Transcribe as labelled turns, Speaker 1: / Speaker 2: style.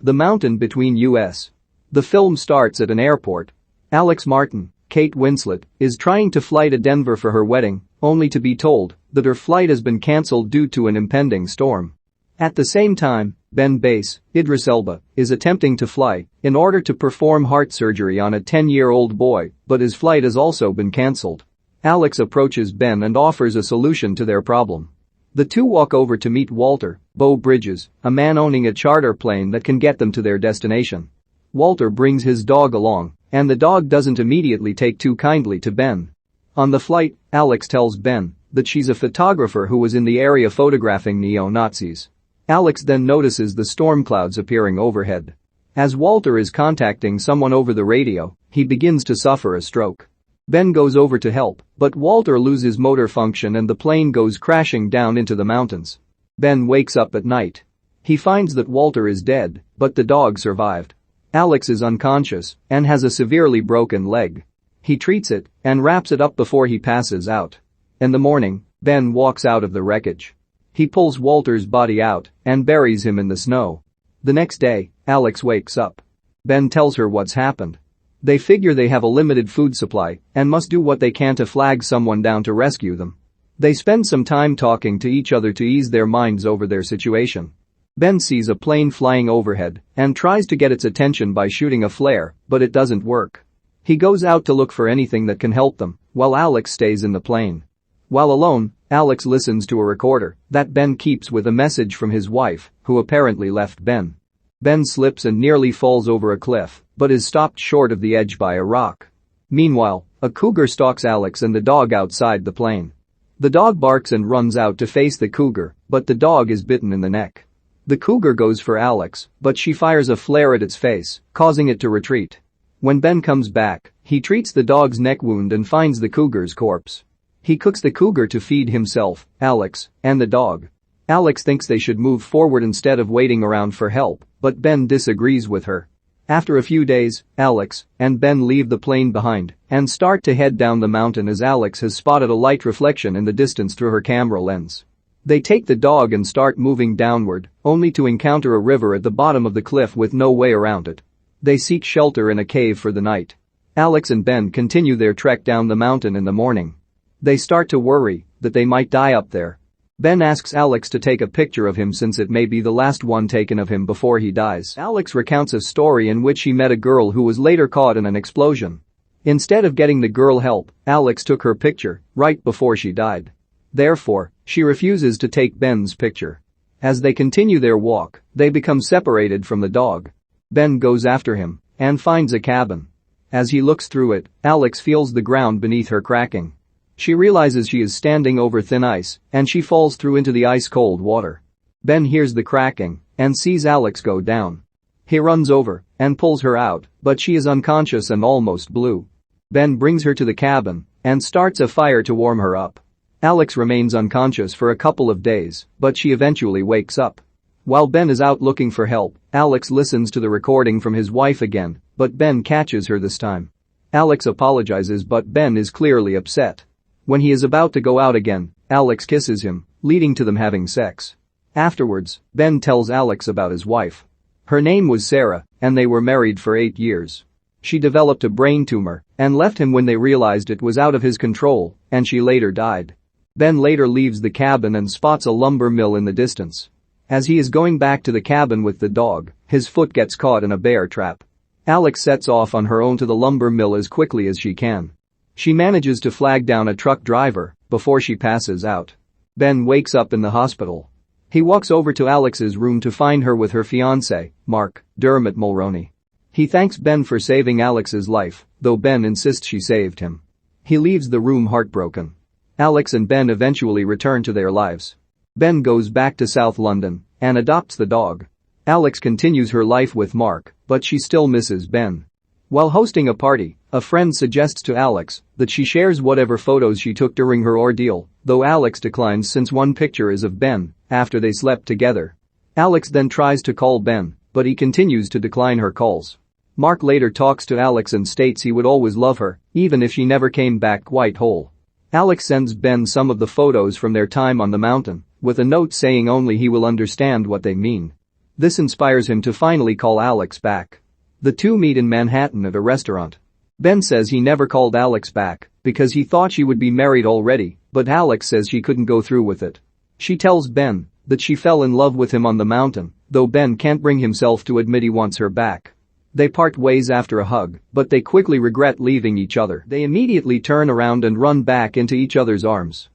Speaker 1: The Mountain Between Us. The film starts at an airport. Alex Martin, Kate Winslet, is trying to fly to Denver for her wedding, only to be told that her flight has been cancelled due to an impending storm. At the same time, Ben Bass, Idris Elba, is attempting to fly in order to perform heart surgery on a 10-year-old boy, but his flight has also been cancelled. Alex approaches Ben and offers a solution to their problem. The two walk over to meet Walter, Beau Bridges, a man owning a charter plane that can get them to their destination. Walter brings his dog along, and the dog doesn't immediately take too kindly to Ben. On the flight, Alex tells Ben that she's a photographer who was in the area photographing neo-Nazis. Alex then notices the storm clouds appearing overhead. As Walter is contacting someone over the radio, he begins to suffer a stroke. Ben goes over to help, but Walter loses motor function and the plane goes crashing down into the mountains. Ben wakes up at night. He finds that Walter is dead, but the dog survived. Alex is unconscious and has a severely broken leg. He treats it and wraps it up before he passes out. In the morning, Ben walks out of the wreckage. He pulls Walter's body out and buries him in the snow. The next day, Alex wakes up. Ben tells her what's happened. They figure they have a limited food supply and must do what they can to flag someone down to rescue them. They spend some time talking to each other to ease their minds over their situation. Ben sees a plane flying overhead and tries to get its attention by shooting a flare, but it doesn't work. He goes out to look for anything that can help them, while Alex stays in the plane. While alone, Alex listens to a recorder that Ben keeps with a message from his wife, who apparently left Ben. Ben slips and nearly falls over a cliff, but is stopped short of the edge by a rock. Meanwhile, a cougar stalks Alex and the dog outside the plane. The dog barks and runs out to face the cougar, but the dog is bitten in the neck. The cougar goes for Alex, but she fires a flare at its face, causing it to retreat. When Ben comes back, he treats the dog's neck wound and finds the cougar's corpse. He cooks the cougar to feed himself, Alex, and the dog. Alex thinks they should move forward instead of waiting around for help, but Ben disagrees with her. After a few days, Alex and Ben leave the plane behind and start to head down the mountain as Alex has spotted a light reflection in the distance through her camera lens. They take the dog and start moving downward, only to encounter a river at the bottom of the cliff with no way around it. They seek shelter in a cave for the night. Alex and Ben continue their trek down the mountain in the morning. They start to worry that they might die up there. Ben asks Alex to take a picture of him since it may be the last one taken of him before he dies. Alex recounts a story in which he met a girl who was later caught in an explosion. Instead of getting the girl help, Alex took her picture right before she died. Therefore, she refuses to take Ben's picture. As they continue their walk, they become separated from the dog. Ben goes after him and finds a cabin. As he looks through it, Alex feels the ground beneath her cracking. She realizes she is standing over thin ice and she falls through into the ice-cold water. Ben hears the cracking and sees Alex go down. He runs over and pulls her out, but she is unconscious and almost blue. Ben brings her to the cabin and starts a fire to warm her up. Alex remains unconscious for a couple of days, but she eventually wakes up. While Ben is out looking for help, Alex listens to the recording from his wife again, but Ben catches her this time. Alex apologizes, but Ben is clearly upset. When he is about to go out again, Alex kisses him, leading to them having sex. Afterwards, Ben tells Alex about his wife. Her name was Sarah, and they were married for 8 years. She developed a brain tumor and left him when they realized it was out of his control, and she later died. Ben later leaves the cabin and spots a lumber mill in the distance. As he is going back to the cabin with the dog, his foot gets caught in a bear trap. Alex sets off on her own to the lumber mill as quickly as she can. She manages to flag down a truck driver before she passes out. Ben wakes up in the hospital. He walks over to Alex's room to find her with her fiancé, Dermot Mulroney. He thanks Ben for saving Alex's life, though Ben insists she saved him. He leaves the room heartbroken. Alex and Ben eventually return to their lives. Ben goes back to South London and adopts the dog. Alex continues her life with Mark, but she still misses Ben. While hosting a party, a friend suggests to Alex that she shares whatever photos she took during her ordeal, though Alex declines since one picture is of Ben after they slept together. Alex then tries to call Ben, but he continues to decline her calls. Mark later talks to Alex and states he would always love her, even if she never came back quite whole. Alex sends Ben some of the photos from their time on the mountain, with a note saying only he will understand what they mean. This inspires him to finally call Alex back. The two meet in Manhattan at a restaurant. Ben says he never called Alex back because he thought she would be married already, but Alex says she couldn't go through with it. She tells Ben that she fell in love with him on the mountain, though Ben can't bring himself to admit he wants her back. They part ways after a hug, but they quickly regret leaving each other. They immediately turn around and run back into each other's arms.